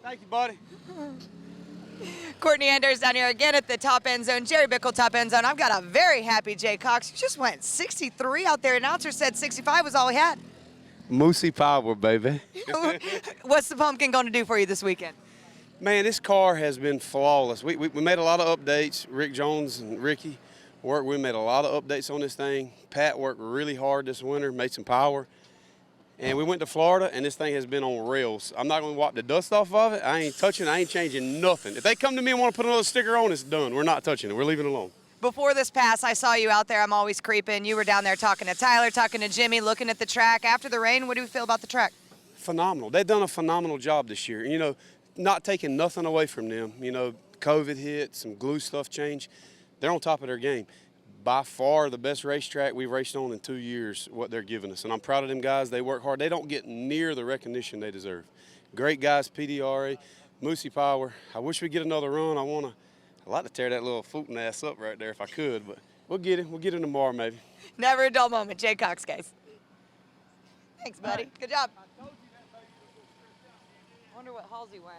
Thank you, buddy. Courtney Anders down here again at the top end zone. Jerry Bickle, top end zone. I've got a very happy Jay Cox. You just went 63 out there. Announcer said 65 was all he had. Moosey Power, baby. What's the pumpkin going to do for you this weekend? Man, this car has been flawless. We made a lot of updates. Rick Jones and Ricky we made a lot of updates on this thing. Pat worked really hard this winter, made some power. And we went to Florida, and this thing has been on rails. I'm not going to wipe the dust off of it. I ain't touching it. I ain't changing nothing. If they come to me and want to put another sticker on, it's done. We're not touching it. We're leaving it alone. Before this pass, I saw you out there. I'm always creeping. You were down there talking to Tyler, talking to Jimmy, looking at the track. After the rain, what do you feel about the track? Phenomenal. They've done a phenomenal job this year. You know, not taking nothing away from them. You know, COVID hit, some glue stuff changed. They're on top of their game. By far the best racetrack we've raced on in 2 years, what they're giving us. And I'm proud of them guys. They work hard. They don't get near the recognition they deserve. Great guys, PDRA, Moosey Power. I wish we'd get another run. I'd like to tear that little Fulton ass up right there if I could, but we'll get it. We'll get it tomorrow maybe. Never a dull moment. Jay Cox, guys. Thanks, buddy. Good job. I wonder what Halsey went.